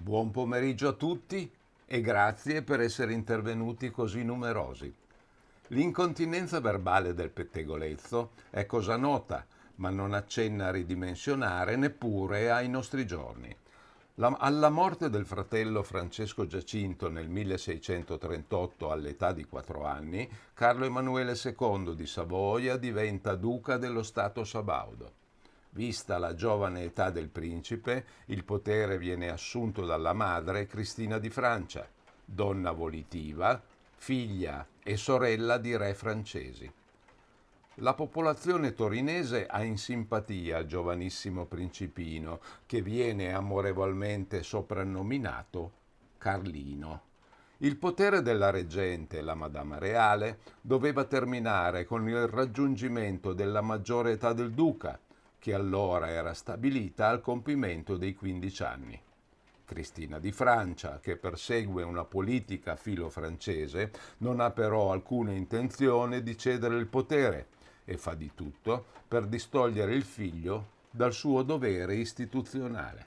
Buon pomeriggio a tutti e grazie per essere intervenuti così numerosi. L'incontinenza verbale del pettegolezzo è cosa nota, ma non accenna a ridimensionare neppure ai nostri giorni. Alla morte del fratello Francesco Giacinto nel 1638 all'età di 4 anni, Carlo Emanuele II di Savoia diventa duca dello Stato sabaudo. Vista la giovane età del principe, il potere viene assunto dalla madre Cristina di Francia, donna volitiva, figlia e sorella di re francesi. La popolazione torinese ha in simpatia il giovanissimo principino, che viene amorevolmente soprannominato Carlino. Il potere della reggente, la Madama Reale, doveva terminare con il raggiungimento della maggiore età del duca, che allora era stabilita al compimento dei 15 anni. Cristina di Francia, che persegue una politica filo-francese, non ha però alcuna intenzione di cedere il potere e fa di tutto per distogliere il figlio dal suo dovere istituzionale.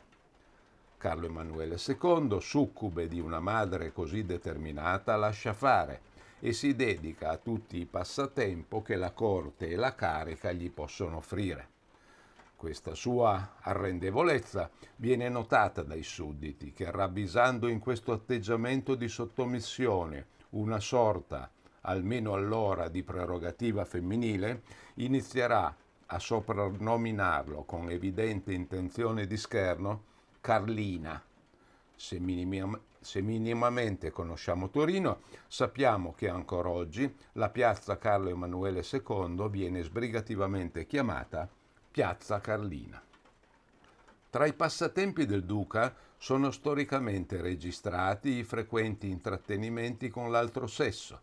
Carlo Emanuele II, succube di una madre così determinata, lascia fare e si dedica a tutti i passatempo che la corte e la carica gli possono offrire. Questa sua arrendevolezza viene notata dai sudditi che, ravvisando in questo atteggiamento di sottomissione una sorta, almeno allora, di prerogativa femminile, inizierà a soprannominarlo con evidente intenzione di scherno Carlina. Se minimamente conosciamo Torino, sappiamo che ancora oggi la piazza Carlo Emanuele II viene sbrigativamente chiamata Piazza Carlina. Tra i passatempi del duca sono storicamente registrati i frequenti intrattenimenti con l'altro sesso.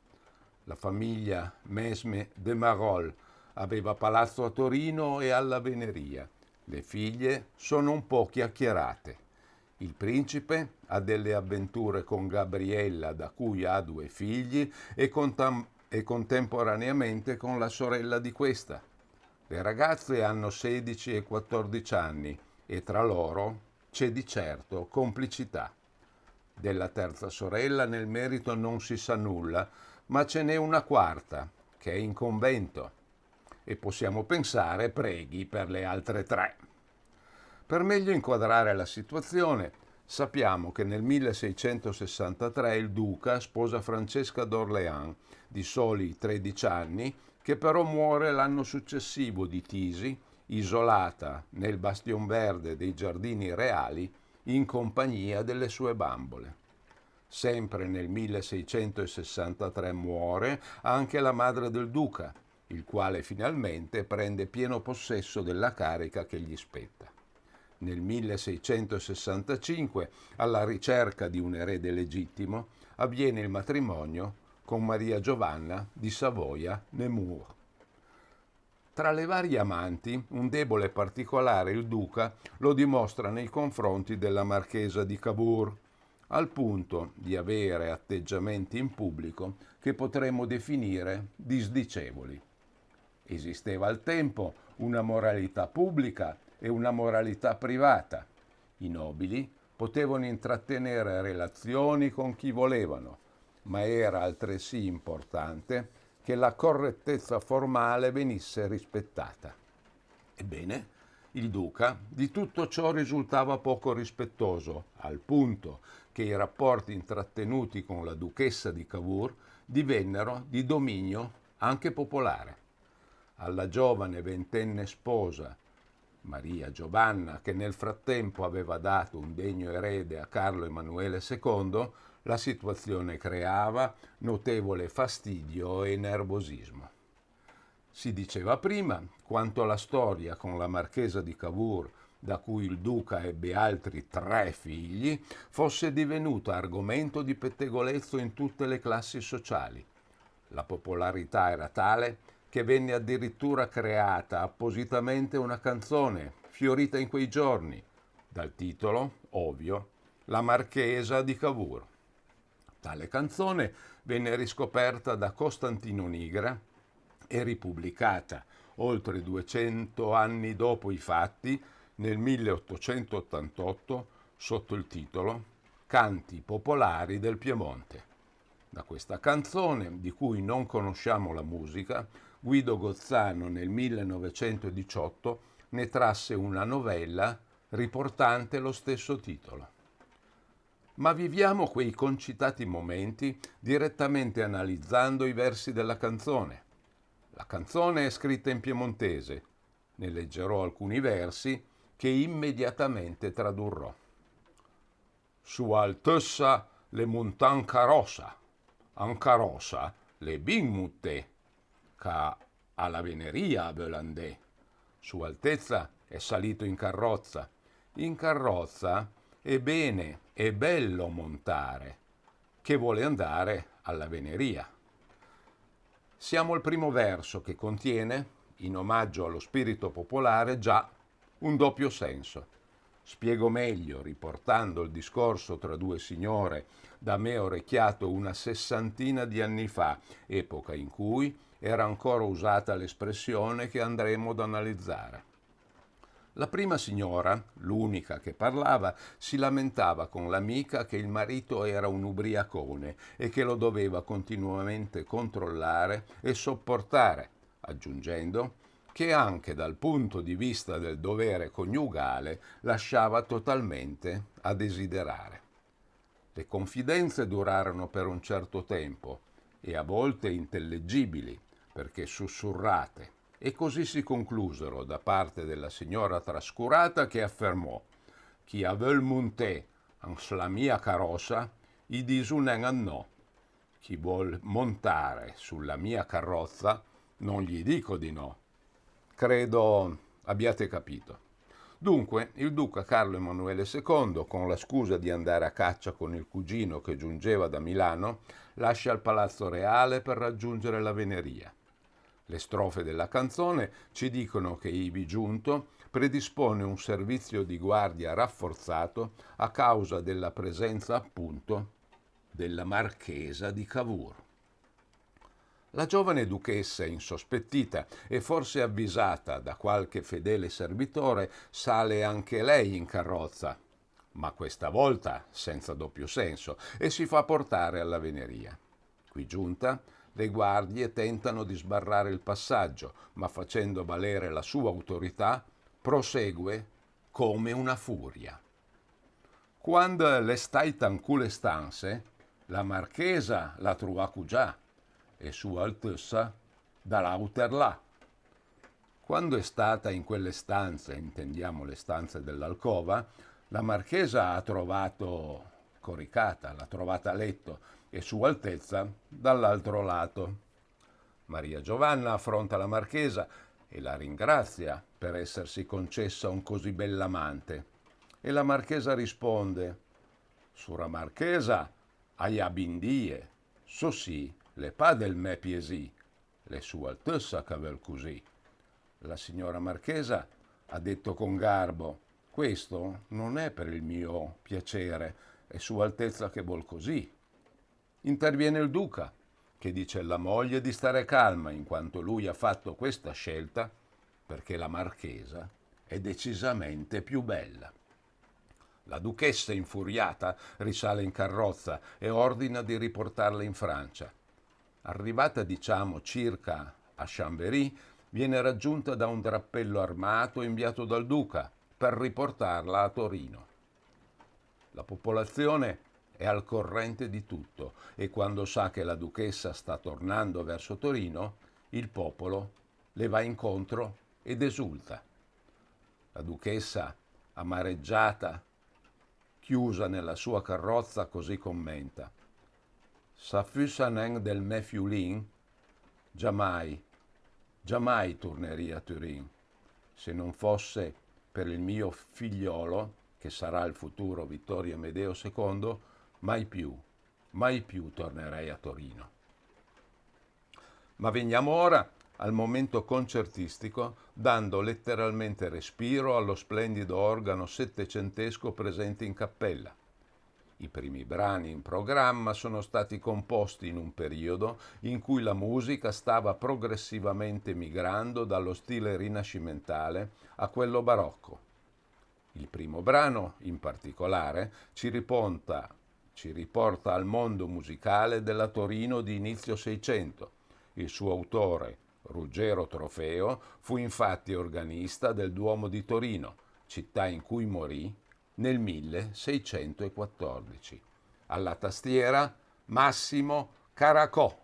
La famiglia Mesme de Marolles aveva palazzo a Torino e alla Veneria. Le figlie sono un po' chiacchierate. Il principe ha delle avventure con Gabriella, da cui ha 2 figli, e contemporaneamente con la sorella di questa. Le ragazze hanno 16 e 14 anni e tra loro c'è di certo complicità. Della terza sorella nel merito non si sa nulla, ma ce n'è una quarta, che è in convento, e possiamo pensare preghi per le altre 3. Per meglio inquadrare la situazione, sappiamo che nel 1663 il duca sposa Francesca d'Orléans, di soli 13 anni, che però muore l'anno successivo di tisi, isolata nel bastion verde dei Giardini Reali, in compagnia delle sue bambole. Sempre nel 1663 muore anche la madre del duca, il quale finalmente prende pieno possesso della carica che gli spetta. Nel 1665, alla ricerca di un erede legittimo, avviene il matrimonio con Maria Giovanna di Savoia-Nemours. Tra le varie amanti, un debole particolare il duca lo dimostra nei confronti della marchesa di Cavour, al punto di avere atteggiamenti in pubblico che potremmo definire disdicevoli. Esisteva al tempo una moralità pubblica e una moralità privata. I nobili potevano intrattenere relazioni con chi volevano, ma era altresì importante che la correttezza formale venisse rispettata. Ebbene, il duca di tutto ciò risultava poco rispettoso, al punto che i rapporti intrattenuti con la duchessa di Cavour divennero di dominio anche popolare. Alla giovane ventenne sposa, Maria Giovanna, che nel frattempo aveva dato un degno erede a Carlo Emanuele II, la situazione creava notevole fastidio e nervosismo. Si diceva prima quanto la storia con la marchesa di Cavour, da cui il duca ebbe altri 3 figli, fosse divenuta argomento di pettegolezzo in tutte le classi sociali. La popolarità era tale che venne addirittura creata appositamente una canzone, fiorita in quei giorni, dal titolo, ovvio, La Marchesa di Cavour. Tale canzone venne riscoperta da Costantino Nigra e ripubblicata oltre 200 anni dopo i fatti nel 1888 sotto il titolo canti popolari del Piemonte. Da questa canzone, di cui non conosciamo la musica, Guido Gozzano nel 1918 ne trasse una novella riportante lo stesso titolo. Ma viviamo quei concitati momenti direttamente analizzando i versi della canzone. La canzone è scritta in piemontese, ne leggerò alcuni versi che immediatamente tradurrò. Su Altessa le montan carosa, an carosa le bin mutte, ca alla veneria velandè. Su altezza è salito in carrozza. In carrozza è bene, è bello montare, che vuole andare alla veneria. Siamo al primo verso che contiene, in omaggio allo spirito popolare, già un doppio senso. Spiego meglio riportando il discorso tra due signore da me orecchiato una sessantina di anni fa, epoca in cui era ancora usata l'espressione che andremo ad analizzare. La prima signora, l'unica che parlava, si lamentava con l'amica che il marito era un ubriacone e che lo doveva continuamente controllare e sopportare, aggiungendo che anche dal punto di vista del dovere coniugale lasciava totalmente a desiderare. Le confidenze durarono per un certo tempo e a volte intellegibili, perché sussurrate, e così si conclusero da parte della signora trascurata che affermò: chi avel monté la mia carrozza, i disunen no. Chi vuol montare sulla mia carrozza, non gli dico di no. Credo abbiate capito. Dunque, il duca Carlo Emanuele II, con la scusa di andare a caccia con il cugino che giungeva da Milano, lascia il Palazzo Reale per raggiungere la Veneria. Le strofe della canzone ci dicono che ivi giunto predispone un servizio di guardia rafforzato a causa della presenza appunto della marchesa di Cavour. La giovane duchessa, insospettita e forse avvisata da qualche fedele servitore, sale anche lei in carrozza, ma questa volta senza doppio senso, e si fa portare alla Veneria. Qui giunta, le guardie tentano di sbarrare il passaggio, ma facendo valere la sua autorità, prosegue come una furia. Quando le stai tancule stanze, la marchesa la truacu già, e sua altezza da lauter là. Quando è stata in quelle stanze, intendiamo le stanze dell'alcova, la marchesa ha trovato coricata, l'ha trovata a letto e sua altezza dall'altro lato. Maria Giovanna affronta la marchesa e la ringrazia per essersi concessa un così bell'amante. E la marchesa risponde: Sura marchesa, aia bindie, so sì, le pa del me piesi, le sua altezza cavel così. La signora marchesa ha detto con garbo: questo non è per il mio piacere, è sua altezza che vuol così. Interviene il duca, che dice alla moglie di stare calma in quanto lui ha fatto questa scelta perché la marchesa è decisamente più bella. La duchessa, infuriata, risale in carrozza e ordina di riportarla in Francia. Arrivata, diciamo, circa a Chambéry, viene raggiunta da un drappello armato inviato dal duca per riportarla a Torino. La popolazione è al corrente di tutto e quando sa che la duchessa sta tornando verso Torino, il popolo le va incontro ed esulta. La duchessa, amareggiata, chiusa nella sua carrozza, così commenta: «Sa fussanen del me fiulin, giammai, giammai torneria a Turin, se non fosse per il mio figliolo, che sarà il futuro Vittorio Amedeo II, mai più tornerei a Torino». Ma veniamo ora al momento concertistico, dando letteralmente respiro allo splendido organo settecentesco presente in cappella. I primi brani in programma sono stati composti in un periodo in cui la musica stava progressivamente migrando dallo stile rinascimentale a quello barocco. Il primo brano, in particolare, ci riporta al mondo musicale della Torino di inizio Seicento. Il suo autore, Ruggero Trofeo, fu infatti organista del Duomo di Torino, città in cui morì nel 1614. Alla tastiera Massimo Caracò.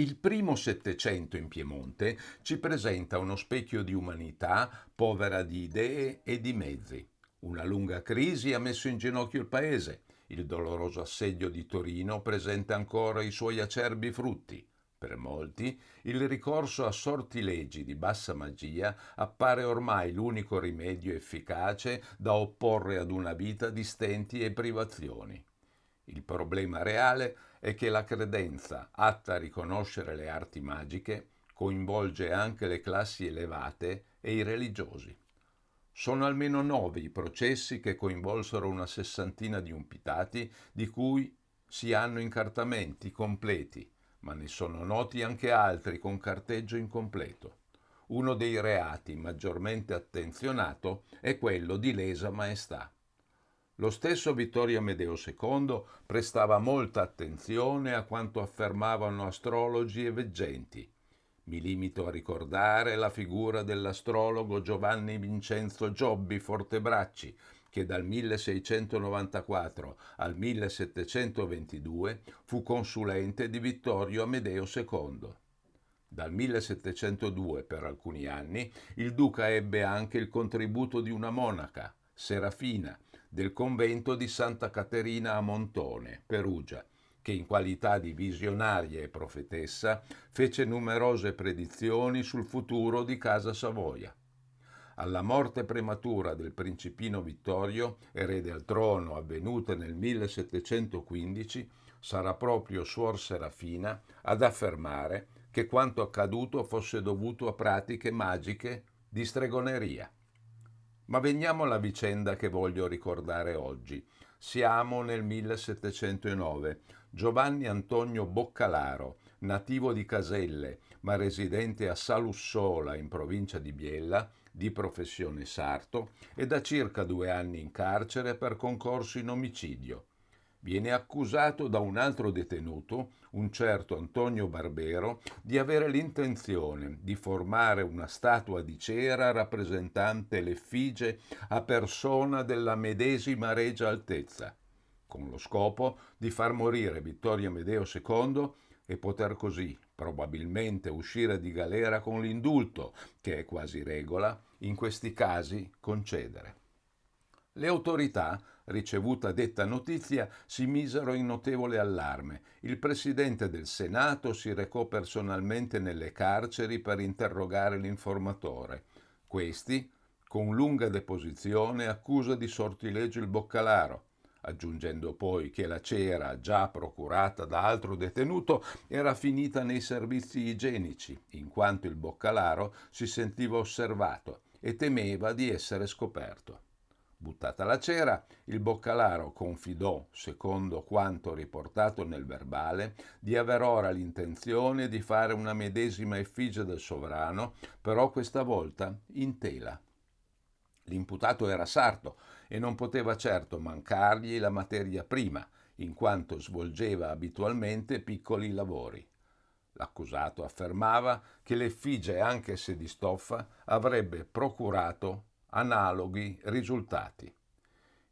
Il primo Settecento in Piemonte ci presenta uno specchio di umanità povera di idee e di mezzi. Una lunga crisi ha messo in ginocchio il paese. Il doloroso assedio di Torino presenta ancora i suoi acerbi frutti. Per molti, il ricorso a sortilegi di bassa magia appare ormai l'unico rimedio efficace da opporre ad una vita di stenti e privazioni. Il problema reale è che la credenza, atta a riconoscere le arti magiche, coinvolge anche le classi elevate e i religiosi. Sono almeno 9 i processi che coinvolsero una sessantina di imputati, di cui si hanno incartamenti completi, ma ne sono noti anche altri con carteggio incompleto. Uno dei reati maggiormente attenzionato è quello di lesa maestà. Lo stesso Vittorio Amedeo II prestava molta attenzione a quanto affermavano astrologi e veggenti. Mi limito a ricordare la figura dell'astrologo Giovanni Vincenzo Giobbi Fortebracci, che dal 1694 al 1722 fu consulente di Vittorio Amedeo II. Dal 1702 per alcuni anni il duca ebbe anche il contributo di una monaca, Serafina, del convento di Santa Caterina a Montone, Perugia, che in qualità di visionaria e profetessa fece numerose predizioni sul futuro di Casa Savoia. Alla morte prematura del principino Vittorio, erede al trono avvenuta nel 1715, sarà proprio Suor Serafina ad affermare che quanto accaduto fosse dovuto a pratiche magiche di stregoneria. Ma veniamo alla vicenda che voglio ricordare oggi. Siamo nel 1709. Giovanni Antonio Boccalaro, nativo di Caselle, ma residente a Salussola in provincia di Biella, di professione sarto, è da circa 2 anni in carcere per concorso in omicidio. Viene accusato da un altro detenuto, un certo Antonio Barbero, di avere l'intenzione di formare una statua di cera rappresentante l'effigie a persona della medesima Regia Altezza, con lo scopo di far morire Vittorio Amedeo II e poter così probabilmente uscire di galera con l'indulto, che è quasi regola, in questi casi concedere. Le autorità, ricevuta detta notizia, si misero in notevole allarme. Il presidente del Senato si recò personalmente nelle carceri per interrogare l'informatore. Questi, con lunga deposizione, accusa di sortilegio il Boccalaro, aggiungendo poi che la cera, già procurata da altro detenuto, era finita nei servizi igienici, in quanto il Boccalaro si sentiva osservato e temeva di essere scoperto. Buttata la cera, il Boccalaro confidò, secondo quanto riportato nel verbale, di aver ora l'intenzione di fare una medesima effigie del sovrano, però questa volta in tela. L'imputato era sarto e non poteva certo mancargli la materia prima, in quanto svolgeva abitualmente piccoli lavori. L'accusato affermava che l'effigie, anche se di stoffa, avrebbe procurato analoghi risultati.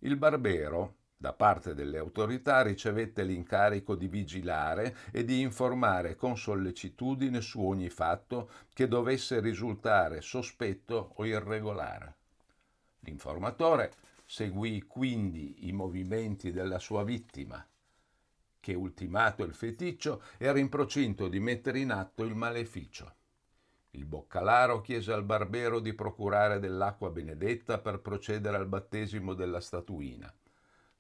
Il Barbero, da parte delle autorità, ricevette l'incarico di vigilare e di informare con sollecitudine su ogni fatto che dovesse risultare sospetto o irregolare. L'informatore seguì quindi i movimenti della sua vittima, che, ultimato il feticcio, era in procinto di mettere in atto il maleficio. Il Boccalaro chiese al Barbero di procurare dell'acqua benedetta per procedere al battesimo della statuina.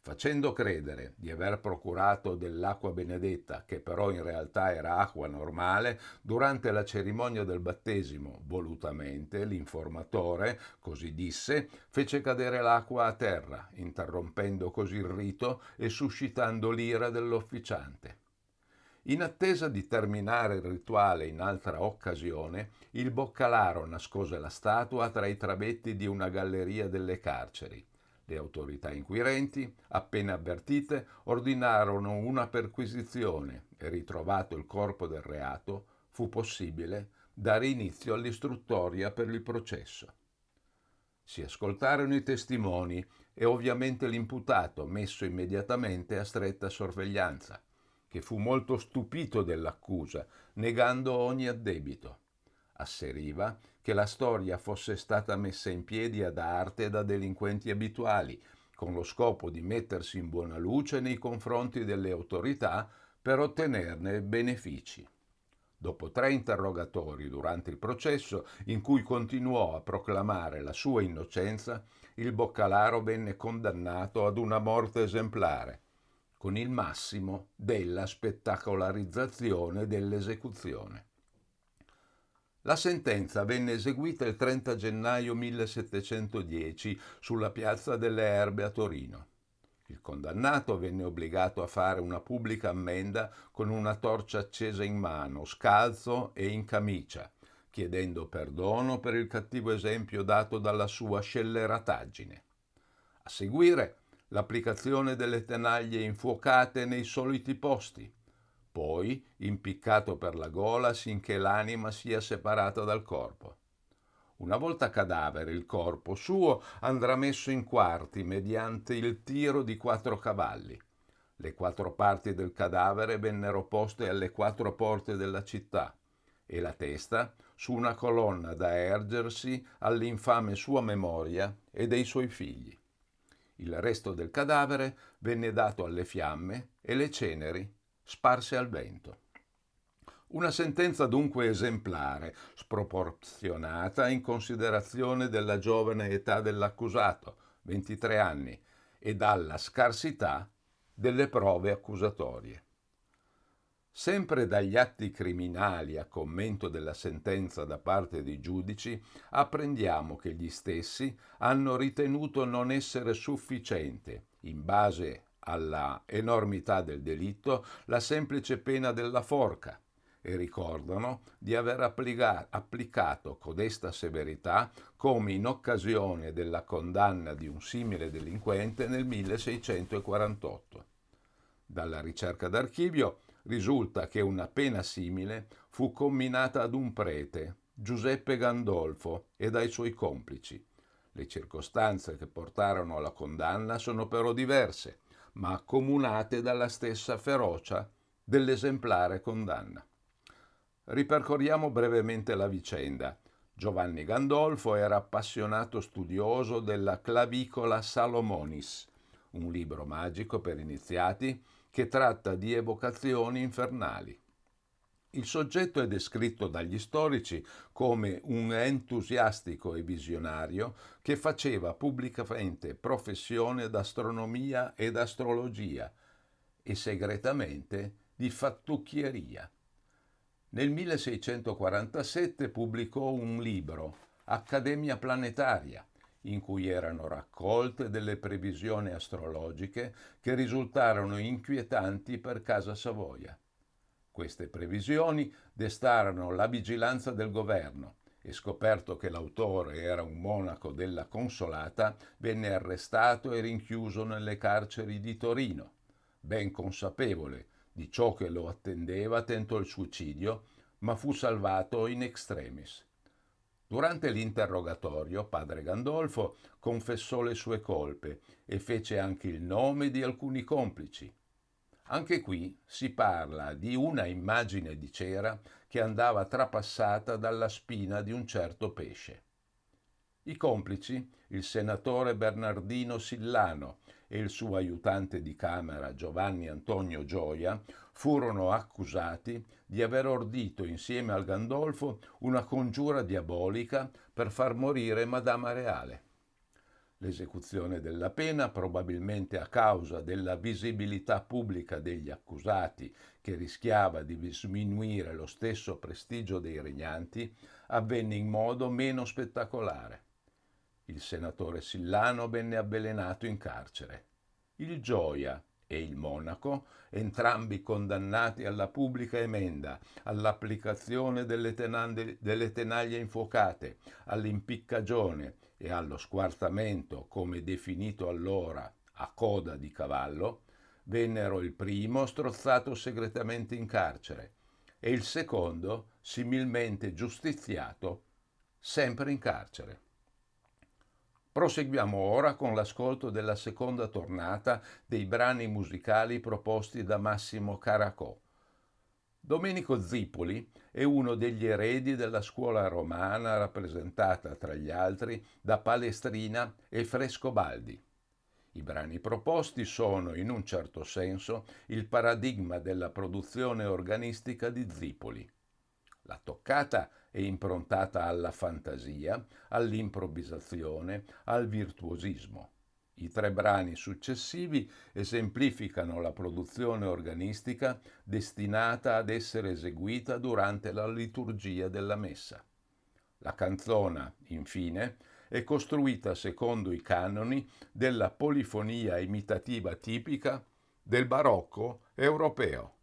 Facendo credere di aver procurato dell'acqua benedetta, che però in realtà era acqua normale, durante la cerimonia del battesimo, volutamente, l'informatore, così disse, fece cadere l'acqua a terra, interrompendo così il rito e suscitando l'ira dell'officiante. In attesa di terminare il rituale in altra occasione, il Boccalaro nascose la statua tra i travetti di una galleria delle carceri. Le autorità inquirenti, appena avvertite, ordinarono una perquisizione e, ritrovato il corpo del reato, fu possibile dare inizio all'istruttoria per il processo. Si ascoltarono i testimoni e ovviamente l'imputato, messo immediatamente a stretta sorveglianza. che fu molto stupito dell'accusa, negando ogni addebito. Asseriva che la storia fosse stata messa in piedi ad arte da delinquenti abituali, con lo scopo di mettersi in buona luce nei confronti delle autorità per ottenerne benefici. Dopo 3 interrogatori durante il processo, in cui continuò a proclamare la sua innocenza, il Boccalaro venne condannato ad una morte esemplare, con il massimo della spettacolarizzazione dell'esecuzione. La sentenza venne eseguita il 30 gennaio 1710 sulla piazza delle Erbe a Torino. Il condannato venne obbligato a fare una pubblica ammenda con una torcia accesa in mano, scalzo e in camicia, chiedendo perdono per il cattivo esempio dato dalla sua scellerataggine. A seguire, l'applicazione delle tenaglie infuocate nei soliti posti, poi impiccato per la gola sinché l'anima sia separata dal corpo. Una volta cadavere, il corpo suo andrà messo in quarti mediante il tiro di 4 cavalli. Le 4 parti del cadavere vennero poste alle 4 porte della città e la testa su una colonna da ergersi all'infame sua memoria e dei suoi figli. Il resto del cadavere venne dato alle fiamme e le ceneri sparse al vento. Una sentenza dunque esemplare, sproporzionata in considerazione della giovane età dell'accusato, 23 anni, e dalla scarsità delle prove accusatorie. Sempre dagli atti criminali a commento della sentenza da parte dei giudici, apprendiamo che gli stessi hanno ritenuto non essere sufficiente, in base alla enormità del delitto, la semplice pena della forca e ricordano di aver applicato codesta severità come in occasione della condanna di un simile delinquente nel 1648. Dalla ricerca d'archivio risulta che una pena simile fu comminata ad un prete, Giuseppe Gandolfo, e dai suoi complici. Le circostanze che portarono alla condanna sono però diverse, ma accomunate dalla stessa ferocia dell'esemplare condanna. Ripercorriamo brevemente la vicenda. Giovanni Gandolfo era appassionato studioso della Clavicola Salomonis, un libro magico per iniziati che tratta di evocazioni infernali. Il soggetto è descritto dagli storici come un entusiastico e visionario che faceva pubblicamente professione d'astronomia ed astrologia e segretamente di fattucchieria. Nel 1647 pubblicò un libro, Accademia Planetaria, in cui erano raccolte delle previsioni astrologiche che risultarono inquietanti per Casa Savoia. Queste previsioni destarono la vigilanza del governo e, scoperto che l'autore era un monaco della Consolata, venne arrestato e rinchiuso nelle carceri di Torino. Ben consapevole di ciò che lo attendeva, tentò il suicidio, ma fu salvato in extremis. Durante l'interrogatorio, padre Gandolfo confessò le sue colpe e fece anche il nome di alcuni complici. Anche qui si parla di una immagine di cera che andava trapassata dalla spina di un certo pesce. I complici, il senatore Bernardino Sillano e il suo aiutante di camera Giovanni Antonio Gioia, furono accusati di aver ordito insieme al Gandolfo una congiura diabolica per far morire Madama Reale. L'esecuzione della pena, probabilmente a causa della visibilità pubblica degli accusati che rischiava di sminuire lo stesso prestigio dei regnanti, avvenne in modo meno spettacolare. Il senatore Sillano venne avvelenato in carcere. Il Gioia e il monaco, entrambi condannati alla pubblica emenda, all'applicazione delle tenaglie infuocate, all'impiccagione e allo squartamento, come definito allora, a coda di cavallo, vennero il primo strozzato segretamente in carcere e il secondo similmente giustiziato sempre in carcere. Proseguiamo ora con l'ascolto della seconda tornata dei brani musicali proposti da Massimo Caracò. Domenico Zipoli è uno degli eredi della scuola romana rappresentata tra gli altri da Palestrina e Frescobaldi. I brani proposti sono, in un certo senso, il paradigma della produzione organistica di Zipoli. La toccata è improntata alla fantasia, all'improvvisazione, al virtuosismo. I tre brani successivi esemplificano la produzione organistica destinata ad essere eseguita durante la liturgia della messa. La canzona, infine, è costruita secondo i canoni della polifonia imitativa tipica del barocco europeo.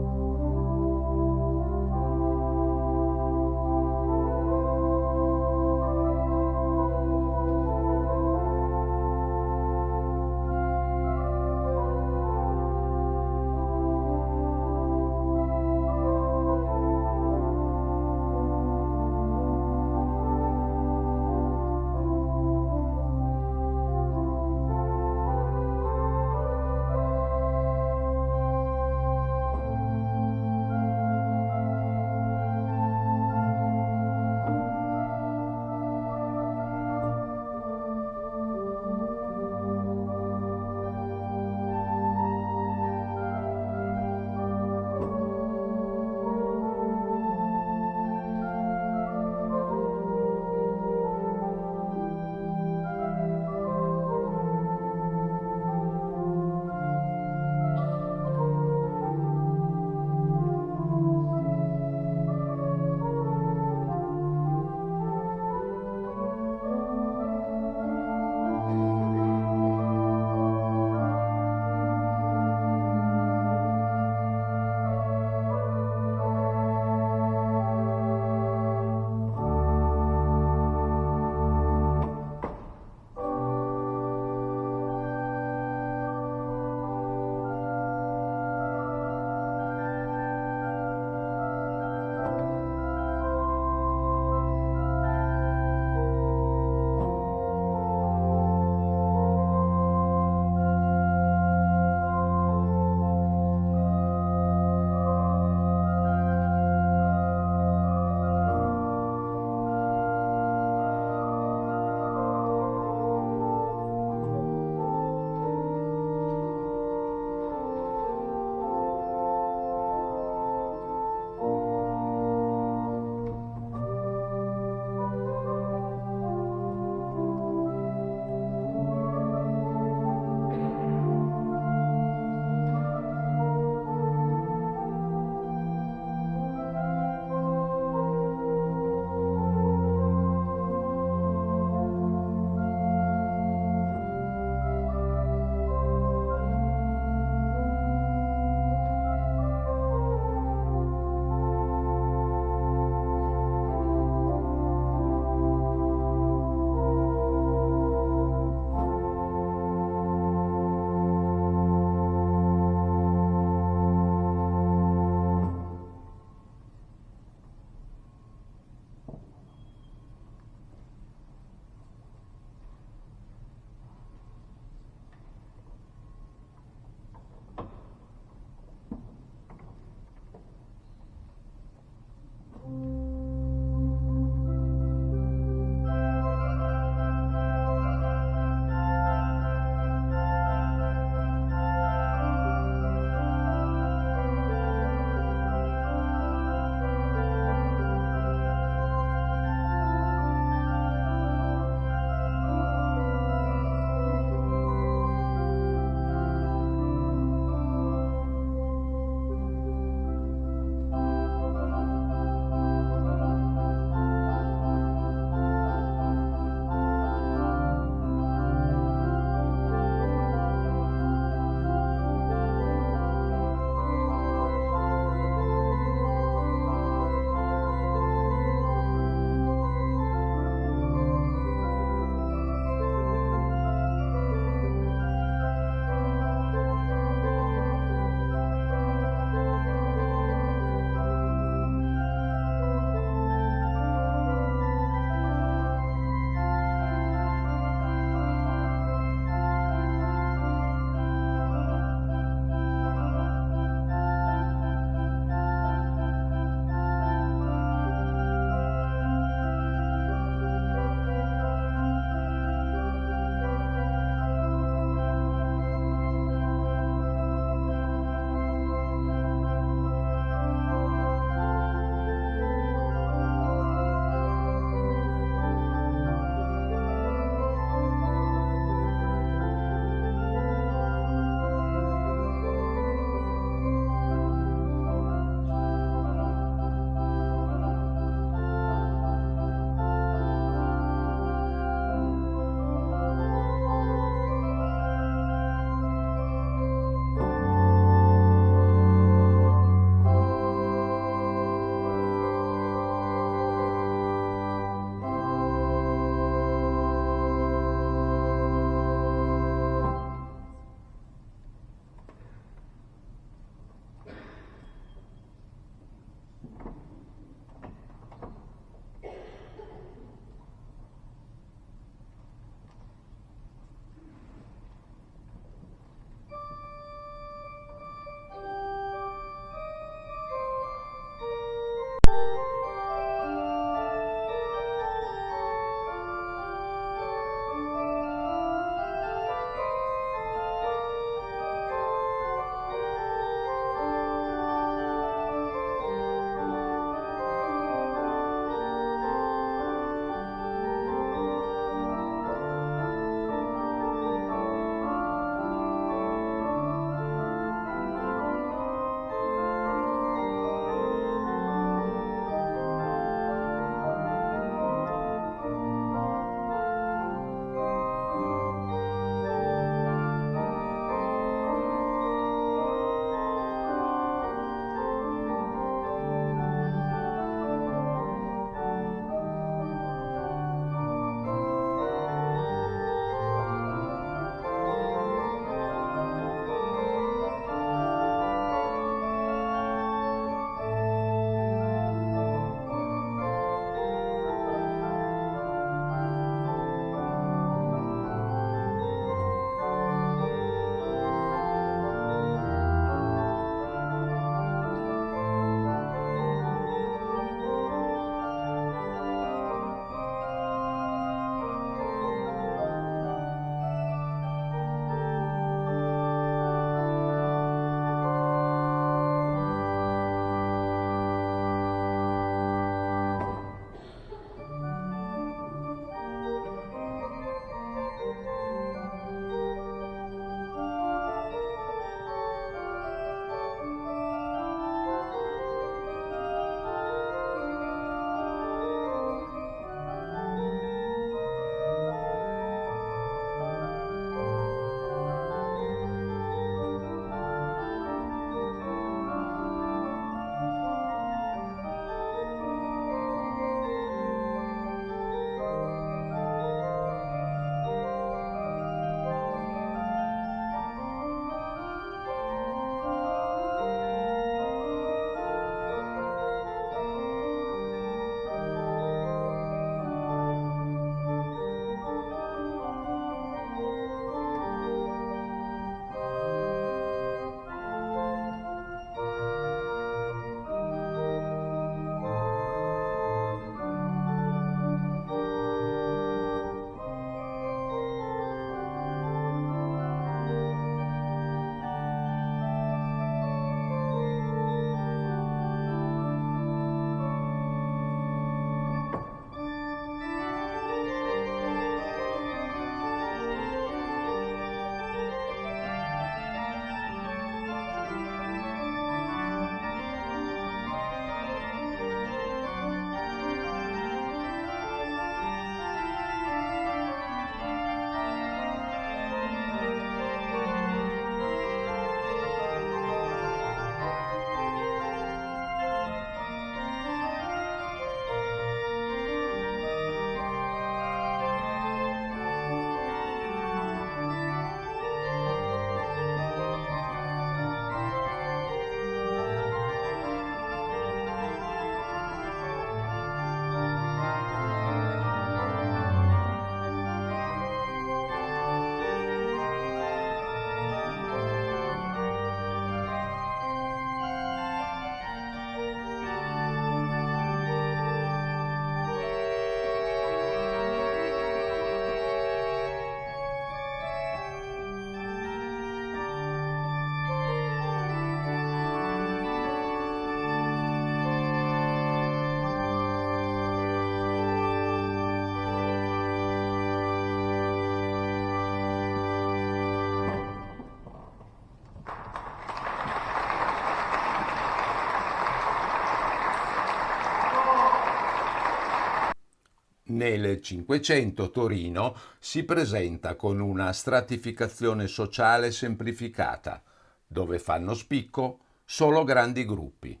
Nel Cinquecento Torino si presenta con una stratificazione sociale semplificata, dove fanno spicco solo grandi gruppi.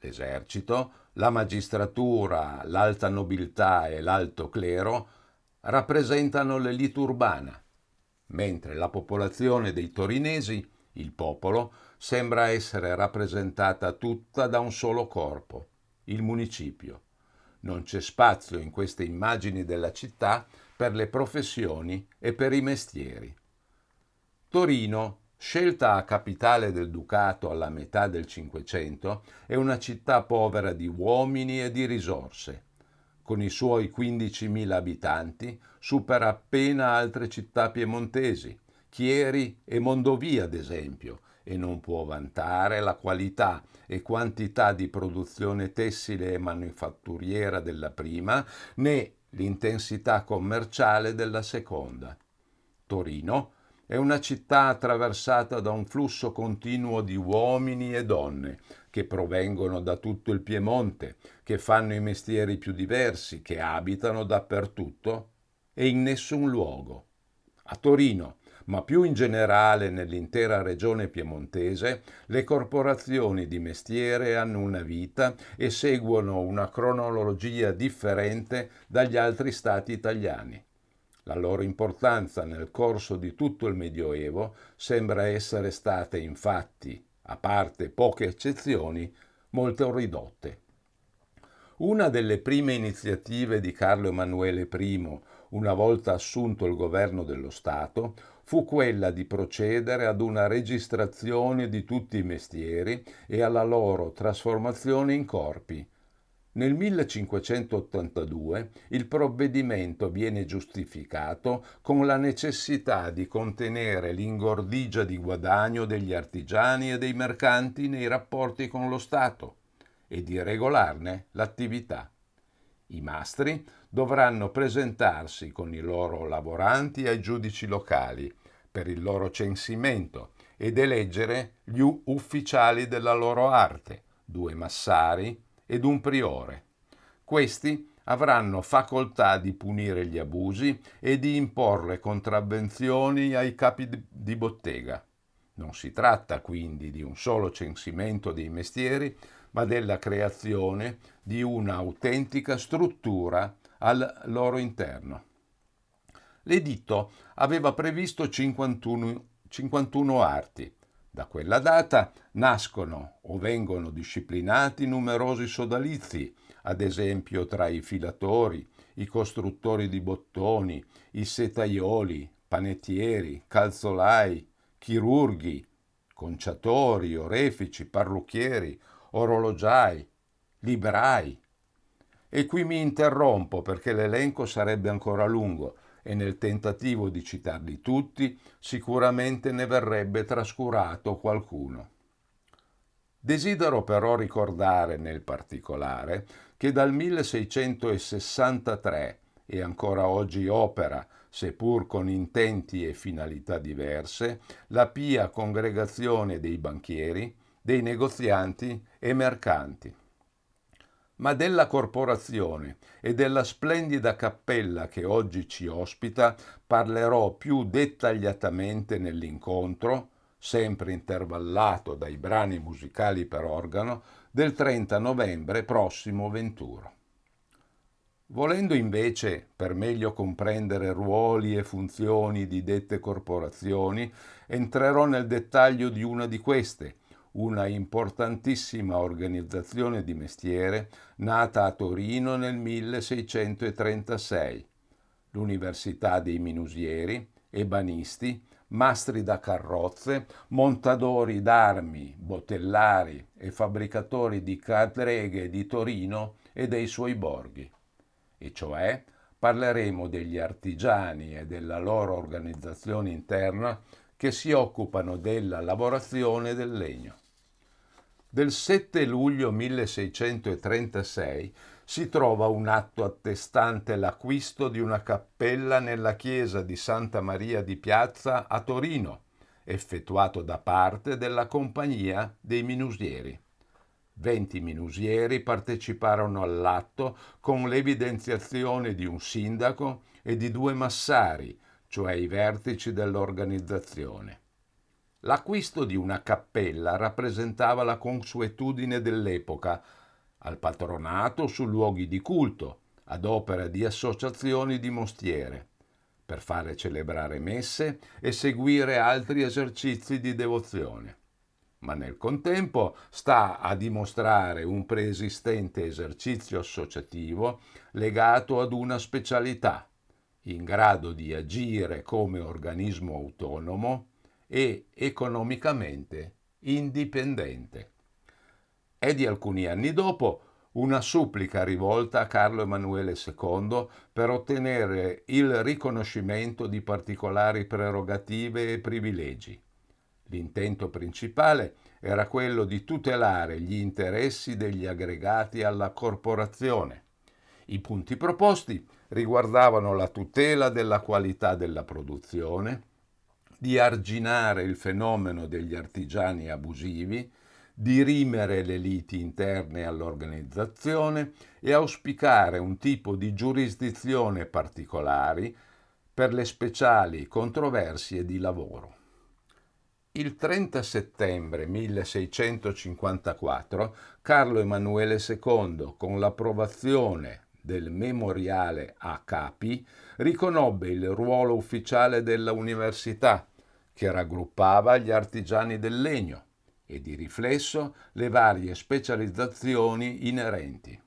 L'esercito, la magistratura, l'alta nobiltà e l'alto clero rappresentano l'elite urbana, mentre la popolazione dei torinesi, il popolo, sembra essere rappresentata tutta da un solo corpo, il municipio. Non c'è spazio in queste immagini della città per le professioni e per i mestieri. Torino, scelta a capitale del ducato alla metà del Cinquecento, è una città povera di uomini e di risorse. Con i suoi 15.000 abitanti supera appena altre città piemontesi, Chieri e Mondovì ad esempio, e non può vantare la qualità e quantità di produzione tessile e manifatturiera della prima, né l'intensità commerciale della seconda. Torino è una città attraversata da un flusso continuo di uomini e donne che provengono da tutto il Piemonte, che fanno i mestieri più diversi, che abitano dappertutto e in nessun luogo. A Torino, ma più in generale nell'intera regione piemontese, le corporazioni di mestiere hanno una vita e seguono una cronologia differente dagli altri stati italiani. La loro importanza nel corso di tutto il Medioevo sembra essere stata infatti, a parte poche eccezioni, molto ridotte. Una delle prime iniziative di Carlo Emanuele I, una volta assunto il governo dello Stato, fu quella di procedere ad una registrazione di tutti i mestieri e alla loro trasformazione in corpi. Nel 1582 il provvedimento viene giustificato con la necessità di contenere l'ingordigia di guadagno degli artigiani e dei mercanti nei rapporti con lo Stato e di regolarne l'attività. I mastri dovranno presentarsi con i loro lavoranti ai giudici locali per il loro censimento ed eleggere gli ufficiali della loro arte, 2 massari ed un priore. Questi avranno facoltà di punire gli abusi e di imporre contravvenzioni ai capi di bottega. Non si tratta quindi di un solo censimento dei mestieri, ma della creazione di una autentica struttura al loro interno. L'editto aveva previsto 51 arti. Da quella data nascono o vengono disciplinati numerosi sodalizi, ad esempio tra i filatori, i costruttori di bottoni, i setaioli, panettieri, calzolai, chirurghi, conciatori, orefici, parrucchieri, orologiai, librai. E qui mi interrompo perché l'elenco sarebbe ancora lungo e nel tentativo di citarli tutti sicuramente ne verrebbe trascurato qualcuno. Desidero però ricordare nel particolare che dal 1663 e ancora oggi opera, seppur con intenti e finalità diverse, la pia congregazione dei banchieri, dei negozianti e mercanti. Ma della corporazione e della splendida cappella che oggi ci ospita parlerò più dettagliatamente nell'incontro, sempre intervallato dai brani musicali per organo, del 30 novembre prossimo venturo. Volendo invece, per meglio comprendere ruoli e funzioni di dette corporazioni, entrerò nel dettaglio di una di queste, una importantissima organizzazione di mestiere nata a Torino nel 1636, l'Università dei Minusieri, ebanisti, mastri da carrozze, montadori d'armi, botellari e fabbricatori di cadreghe di Torino e dei suoi borghi. E cioè parleremo degli artigiani e della loro organizzazione interna che si occupano della lavorazione del legno. Del 7 luglio 1636 si trova un atto attestante l'acquisto di una cappella nella chiesa di Santa Maria di Piazza a Torino, effettuato da parte della Compagnia dei Minusieri. 20 minusieri parteciparono all'atto con l'evidenziazione di un sindaco e di 2 massari, cioè i vertici dell'organizzazione. L'acquisto di una cappella rappresentava la consuetudine dell'epoca, al patronato su luoghi di culto, ad opera di associazioni di mostiere, per fare celebrare messe e seguire altri esercizi di devozione. Ma nel contempo sta a dimostrare un preesistente esercizio associativo legato ad una specialità, in grado di agire come organismo autonomo e economicamente indipendente. È di alcuni anni dopo una supplica rivolta a Carlo Emanuele II per ottenere il riconoscimento di particolari prerogative e privilegi. L'intento principale era quello di tutelare gli interessi degli aggregati alla corporazione. I punti proposti riguardavano la tutela della qualità della produzione, di arginare il fenomeno degli artigiani abusivi, dirimere le liti interne all'organizzazione e auspicare un tipo di giurisdizione particolari per le speciali controversie di lavoro. Il 30 settembre 1654 Carlo Emanuele II, con l'approvazione del Memoriale a Capi, riconobbe il ruolo ufficiale della università, che raggruppava gli artigiani del legno e di riflesso le varie specializzazioni inerenti.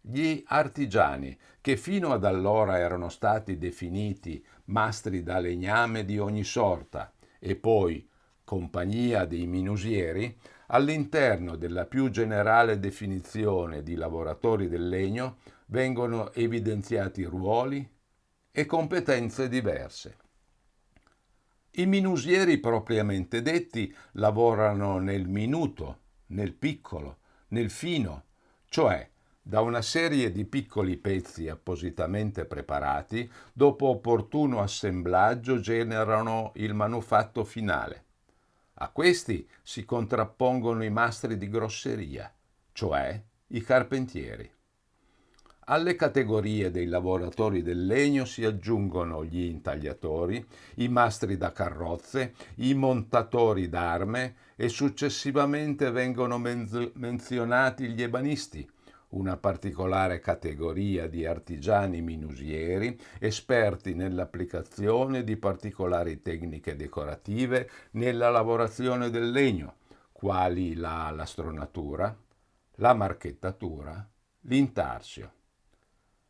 Gli artigiani, che fino ad allora erano stati definiti mastri da legname di ogni sorta e poi compagnia dei minusieri, all'interno della più generale definizione di lavoratori del legno vengono evidenziati ruoli e competenze diverse. I minusieri propriamente detti lavorano nel minuto, nel piccolo, nel fino, cioè da una serie di piccoli pezzi appositamente preparati, dopo opportuno assemblaggio generano il manufatto finale. A questi si contrappongono i mastri di grosseria, cioè i carpentieri. Alle categorie dei lavoratori del legno si aggiungono gli intagliatori, i mastri da carrozze, i montatori d'arme e successivamente vengono menzionati gli ebanisti, una particolare categoria di artigiani minusieri esperti nell'applicazione di particolari tecniche decorative nella lavorazione del legno, quali la lastronatura, la marchettatura, l'intarsio.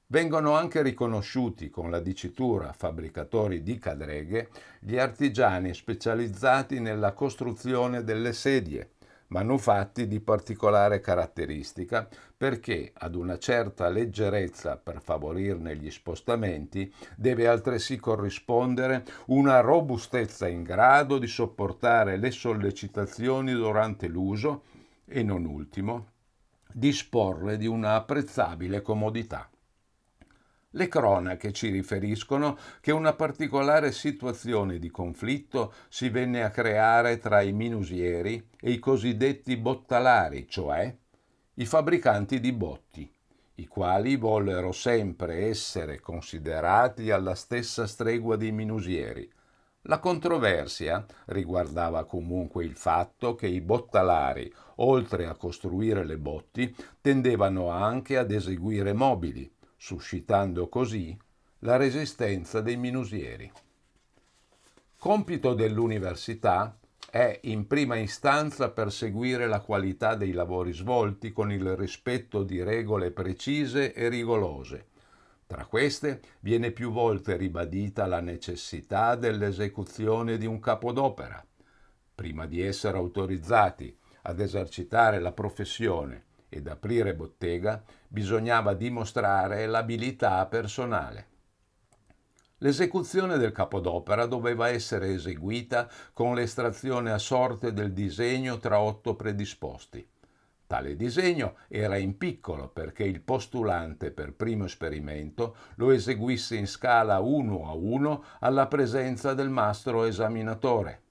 Vengono anche riconosciuti con la dicitura fabbricatori di cadreghe gli artigiani specializzati nella costruzione delle sedie, manufatti di particolare caratteristica perché ad una certa leggerezza per favorirne gli spostamenti deve altresì corrispondere una robustezza in grado di sopportare le sollecitazioni durante l'uso e, non ultimo, disporre di una apprezzabile comodità. Le cronache ci riferiscono che una particolare situazione di conflitto si venne a creare tra i minusieri e i cosiddetti bottalari, cioè i fabbricanti di botti, i quali vollero sempre essere considerati alla stessa stregua dei minusieri. La controversia riguardava comunque il fatto che i bottalari, oltre a costruire le botti, tendevano anche ad eseguire mobili, suscitando così la resistenza dei minusieri. Compito dell'università è in prima istanza perseguire la qualità dei lavori svolti con il rispetto di regole precise e rigorose. Tra queste viene più volte ribadita la necessità dell'esecuzione di un capodopera. Prima di essere autorizzati ad esercitare la professione ed aprire bottega, bisognava dimostrare l'abilità personale. L'esecuzione del capodopera doveva essere eseguita con l'estrazione a sorte del disegno tra 8 predisposti. Tale disegno era in piccolo perché il postulante per primo esperimento lo eseguisse in scala 1 a 1 alla presenza del mastro esaminatore.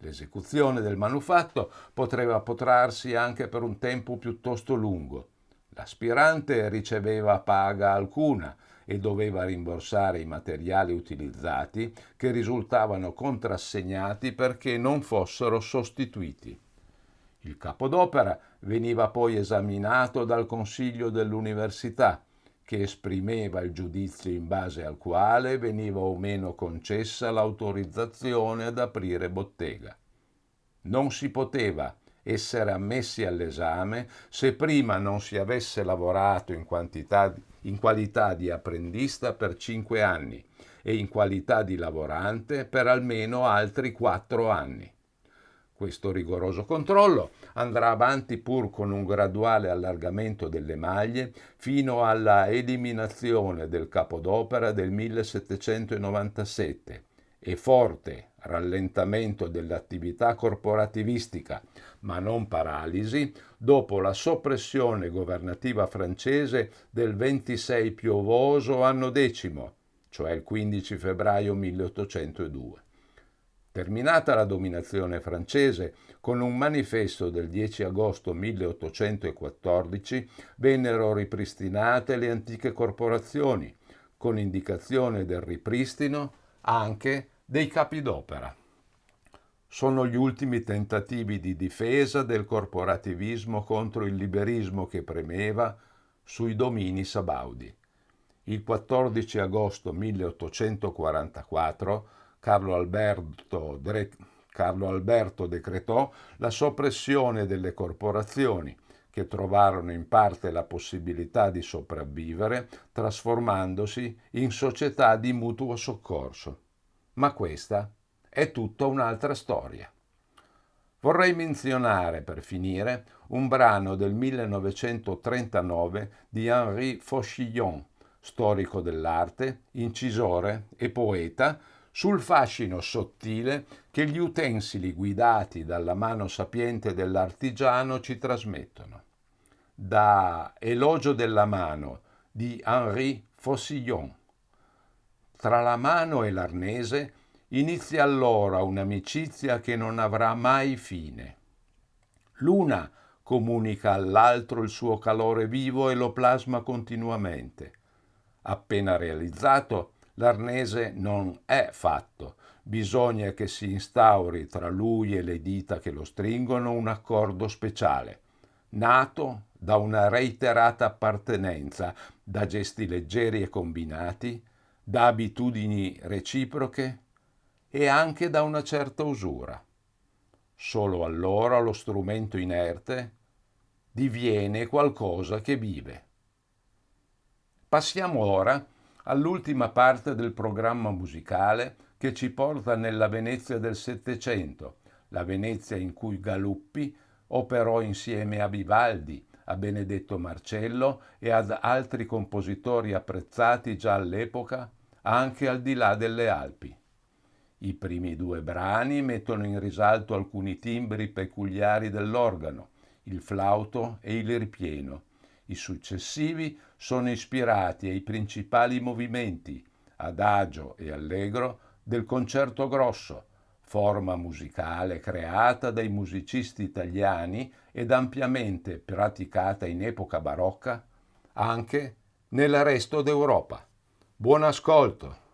L'esecuzione del manufatto poteva protrarsi anche per un tempo piuttosto lungo. L'aspirante riceveva paga alcuna e doveva rimborsare i materiali utilizzati che risultavano contrassegnati perché non fossero sostituiti. Il capodopera veniva poi esaminato dal Consiglio dell'Università, che esprimeva il giudizio in base al quale veniva o meno concessa l'autorizzazione ad aprire bottega. Non si poteva essere ammessi all'esame se prima non si avesse lavorato in qualità di apprendista per 5 anni e in qualità di lavorante per almeno altri 4 anni. Questo rigoroso controllo andrà avanti pur con un graduale allargamento delle maglie fino alla eliminazione del capodopera del 1797 e forte rallentamento dell'attività corporativistica, ma non paralisi, dopo la soppressione governativa francese del 26 piovoso anno decimo, cioè il 15 febbraio 1802. Terminata la dominazione francese, con un manifesto del 10 agosto 1814 vennero ripristinate le antiche corporazioni, con indicazione del ripristino anche dei capidopera. Sono gli ultimi tentativi di difesa del corporativismo contro il liberismo che premeva sui domini sabaudi. Il 14 agosto 1844 Carlo Alberto decretò la soppressione delle corporazioni, che trovarono in parte la possibilità di sopravvivere trasformandosi in società di mutuo soccorso. Ma questa è tutta un'altra storia. Vorrei menzionare, per finire, un brano del 1939 di Henri Fauchillon, storico dell'arte, incisore e poeta, sul fascino sottile che gli utensili guidati dalla mano sapiente dell'artigiano ci trasmettono. Da Elogio della mano di Henri Fauchillon. Tra la mano e l'arnese inizia allora un'amicizia che non avrà mai fine. L'una comunica all'altro il suo calore vivo e lo plasma continuamente. Appena realizzato, l'arnese non è fatto, bisogna che si instauri tra lui e le dita che lo stringono un accordo speciale, nato da una reiterata appartenenza, da gesti leggeri e combinati, da abitudini reciproche e anche da una certa usura. Solo allora lo strumento inerte diviene qualcosa che vive. Passiamo ora all'ultima parte del programma musicale che ci porta nella Venezia del Settecento, la Venezia in cui Galuppi operò insieme a Vivaldi, a Benedetto Marcello e ad altri compositori apprezzati già all'epoca, anche al di là delle Alpi. I primi due brani mettono in risalto alcuni timbri peculiari dell'organo, il flauto e il ripieno. I successivi sono ispirati ai principali movimenti, adagio e allegro, del concerto grosso, forma musicale creata dai musicisti italiani ed ampiamente praticata in epoca barocca anche nel resto d'Europa. Buon ascolto!